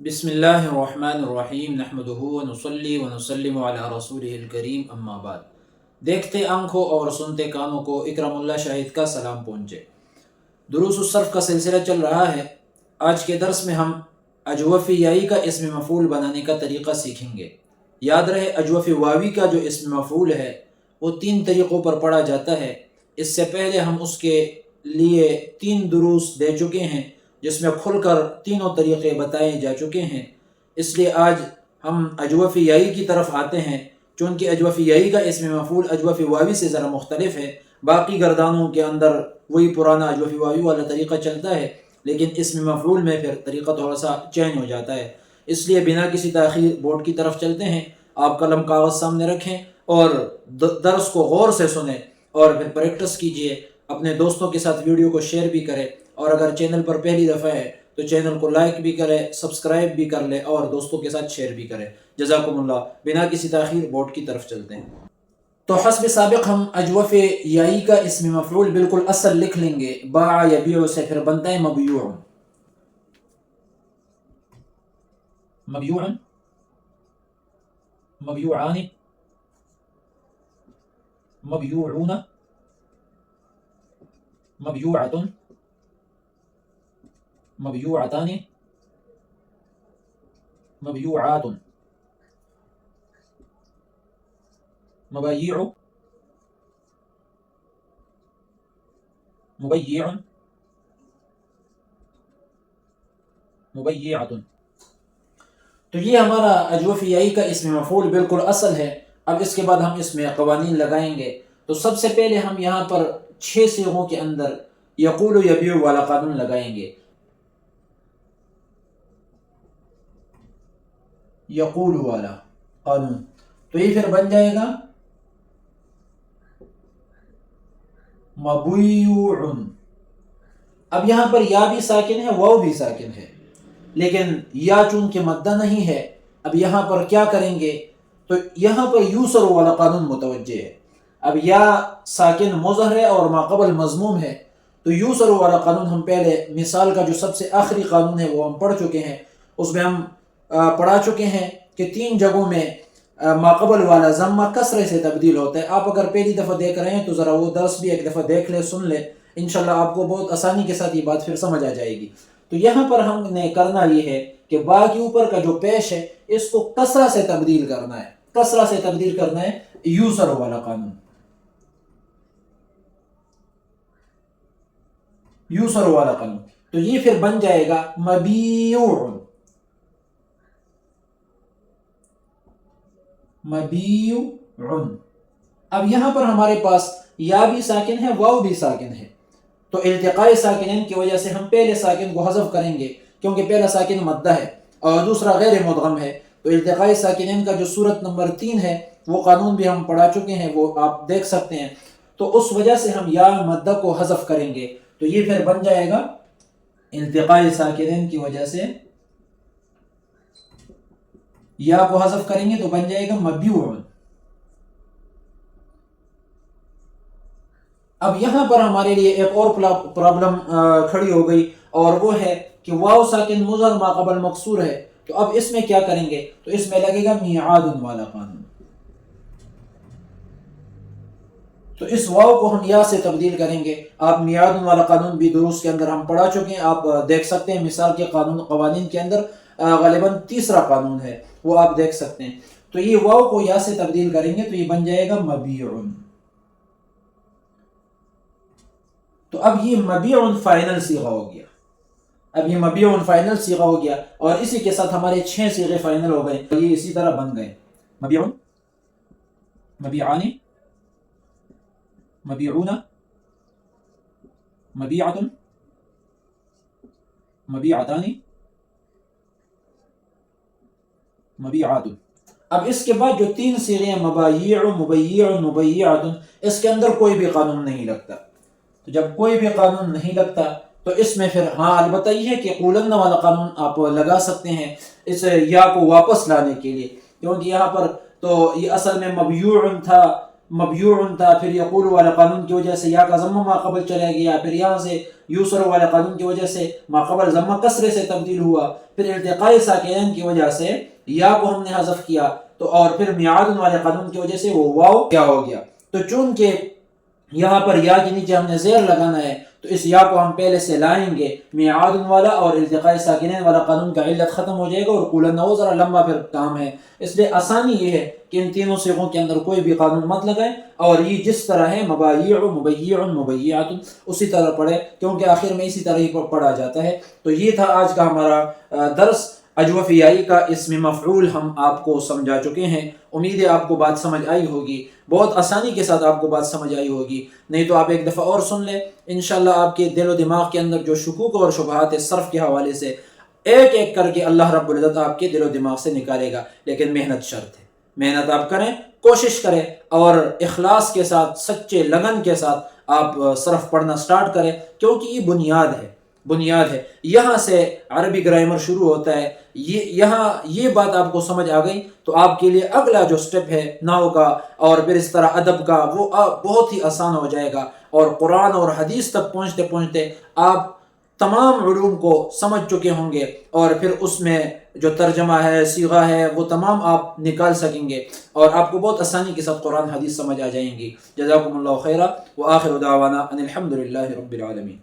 بسم اللہ الرحمن الرحیم نحمدہ ونصلی ونسلم علی رسولہ الکریم اما بعد۔ دیکھتے آنکھوں اور سنتے کانوں کو اکرم اللہ شاہد کا سلام پہنچے۔ دروس الصرف کا سلسلہ چل رہا ہے۔ آج کے درس میں ہم اجوف یائی کا اسم مفعول بنانے کا طریقہ سیکھیں گے۔ یاد رہے اجوف واوی کا جو اسم مفعول ہے وہ 3 طریقوں پر پڑھا جاتا ہے۔ اس سے پہلے ہم اس کے لیے 3 دروس دے چکے ہیں جس میں کھل کر تینوں طریقے بتائے جا چکے ہیں۔ اس لیے آج ہم اجوف یائی کی طرف آتے ہیں، چونکہ اجوف یائی کا اسم مفعول اجوف واوی سے ذرا مختلف ہے۔ باقی گردانوں کے اندر وہی پرانا اجوف واوی والا طریقہ چلتا ہے، لیکن اسم مفعول میں پھر طریقہ تھوڑا سا چینج ہو جاتا ہے۔ اس لیے بنا کسی تاخیر بورڈ کی طرف چلتے ہیں۔ آپ قلم کاغذ سامنے رکھیں اور درس کو غور سے سنیں اور پھر پریکٹس کیجئے۔ اپنے دوستوں کے ساتھ ویڈیو کو شیئر بھی کریں، اور اگر چینل پر پہلی دفعہ ہے تو چینل کو لائک بھی کرے، سبسکرائب بھی کر لے اور دوستوں کے ساتھ شیئر بھی کرے۔ جزاکم اللہ۔ بنا کسی تاخیر بورڈ کی طرف چلتے ہیں۔ تو حسب سابق ہم اجوف یائی کا اسم مفعول بالکل اصل لکھ لیں گے۔ باع یبیع سے پھر بنتا ہے مبیوع، مبیوعا، مبیوعان، مبیوعون، مبیوعۃ، مبیوعتان، مبیوعات، مبیع، مبیع، مبیعۃ۔ تو یہ ہمارا اجوف یائی کا اسم مفعول بالکل اصل ہے۔ اب اس کے بعد ہم اس میں قوانین لگائیں گے۔ تو سب سے پہلے ہم یہاں پر 6 صیغوں کے اندر یقول و یبیع والا قانون لگائیں گے۔ یقول والا قانون، تو یہ پھر بن جائے گا مبیوع۔ اب یہاں پر یا بھی ساکن ہے، واو بھی ساکن ہے، لیکن یا چونکہ مدہ نہیں ہے، اب یہاں پر کیا کریں گے؟ تو یہاں پر یوسر والا قانون متوجہ ہے۔ اب یا ساکن مظہر ہے اور ما قبل مضموم ہے، تو یوسر والا قانون ہم پہلے مثال کا جو سب سے آخری قانون ہے وہ ہم پڑھ چکے ہیں۔ اس میں ہم پڑھا چکے ہیں کہ 3 جگہوں میں ما قبل والا ضمہ کسرے سے تبدیل ہوتا ہے۔ آپ اگر پہلی دفعہ دیکھ رہے ہیں تو ذرا وہ درس بھی ایک دفعہ دیکھ لیں، سن لیں، انشاءاللہ آپ کو بہت آسانی کے ساتھ یہ بات پھر سمجھ آ جائے گی۔ تو یہاں پر ہم نے کرنا یہ ہے کہ با کے اوپر کا جو پیش ہے اس کو کسرہ سے تبدیل کرنا ہے، کسرہ سے تبدیل کرنا ہے، یوسر والا قانون، یوسر والا قانون۔ تو یہ پھر بن جائے گا مبیوع، مبیوع۔ اب یہاں پر ہمارے پاس یا بھی ساکن ہے، واو بھی ساکن ہے، تو التقاء ساکنین کی وجہ سے ہم پہلے ساکن کو حذف کریں گے، کیونکہ پہلا ساکن مدہ ہے اور دوسرا غیر مدغم ہے۔ تو التقاء ساکنین کا جو صورت نمبر 3 ہے وہ قانون بھی ہم پڑھا چکے ہیں، وہ آپ دیکھ سکتے ہیں۔ تو اس وجہ سے ہم یا مدہ کو حذف کریں گے، تو یہ پھر بن جائے گا التقاء ساکنین کی وجہ سے یا کو حذف کریں گے تو بن جائے گا مبیوع۔ اب یہاں پر ہمارے لیے ایک اور پرابلم کھڑی ہو گئی، اور وہ ہے کہ واو ساکن مظہر ما قبل مکسور ہے، تو اب اس میں کیا کریں گے؟ تو اس میں لگے گا میعاد والا قانون۔ تو اس واو کو ہم یا سے تبدیل کریں گے۔ آپ میعاد والا قانون بھی دروس کے اندر ہم پڑھا چکے ہیں، آپ دیکھ سکتے ہیں مثال کے قوانین کے اندر غالباً 3 قانون ہے، وہ آپ دیکھ سکتے ہیں۔ تو یہ واو کو یا سے تبدیل کریں گے تو یہ بن جائے گا مبیع۔ تو اب یہ مبیع فائنل صیغہ ہو گیا، اب یہ مبیع فائنل صیغہ ہو گیا، اور اسی کے ساتھ ہمارے 6 صیغے فائنل ہو گئے، یہ اسی طرح بن گئے۔ مبیع، مبیعان، مبیعون، مبیعۃ، مبیعتان، مبیعات۔ اب اس کے بعد جو 3 صیغے ہیں مبایع، مبیع، مبیعۃ، اس کے اندر کوئی بھی قانون نہیں لگتا۔ تو جب کوئی بھی قانون نہیں لگتا تو اس میں پھر ہاں البتہ یہ ہے کہ قولن والا قانون آپ لگا سکتے ہیں اس یا کو واپس لانے کے لیے، کیونکہ یہاں پر تو یہ اصل میں مبیوع تھا، مبیوعن تھا، پھر یقول والا قانون کی وجہ سے یا کا ضمہ ما قبل چلا گیا، پھر یہاں سے یوسر والا قانون کی وجہ سے ما قبل ضمہ کسرے سے تبدیل ہوا، پھر التقاء ساکنین کی وجہ سے یا کو ہم نے حذف کیا، تو اور پھر میعاد والے قانون کی وجہ سے وہ واو کیا ہو گیا۔ تو چونکہ یہاں پر یا کے نیچے ہم نے زیر لگانا ہے تو اس یا کو ہم پہلے سے لائیں گے، میعاد والا اور التقاء ساکنین والا قانون کا علت ختم ہو جائے گا، اور قولن وہ ذرا لمبا پھر کام ہے، اس لیے آسانی یہ ہے کہ ان تینوں صیغوں کے اندر کوئی بھی قانون مت لگائیں، اور یہ جس طرح ہے مبایع مبیع مبیعات اسی طرح پڑھے، کیونکہ آخر میں اسی طرح ہی پڑھا جاتا ہے۔ تو یہ تھا آج کا ہمارا درس، اجوفیائی کا اسم مفعول ہم آپ کو سمجھا چکے ہیں۔ امید ہے آپ کو بات سمجھ آئی ہوگی، بہت آسانی کے ساتھ آپ کو بات سمجھ آئی ہوگی، نہیں تو آپ ایک دفعہ اور سن لیں، انشاءاللہ آپ کے دل و دماغ کے اندر جو شکوک اور شبہات صرف کے حوالے سے ایک ایک کر کے اللہ رب العزت آپ کے دل و دماغ سے نکالے گا، لیکن محنت شرط ہے، محنت آپ کریں، کوشش کریں، اور اخلاص کے ساتھ سچے لگن کے ساتھ آپ صرف پڑھنا سٹارٹ کریں، کیونکہ یہ بنیاد ہے، بنیاد ہے، یہاں سے عربی گرامر شروع ہوتا ہے۔ یہاں یہ بات آپ کو سمجھ آ گئی تو آپ کے لیے اگلا جو سٹیپ ہے نحو کا اور پھر اس طرح ادب کا وہ بہت ہی آسان ہو جائے گا، اور قرآن اور حدیث تک پہنچتے پہنچتے آپ تمام علوم کو سمجھ چکے ہوں گے، اور پھر اس میں جو ترجمہ ہے، صیغہ ہے، وہ تمام آپ نکال سکیں گے، اور آپ کو بہت آسانی کے ساتھ قرآن حدیث سمجھ آ جائیں گی۔ جزاکم اللہ خیرہ، وآخر دعوانا ان الحمد للہ رب العالمین۔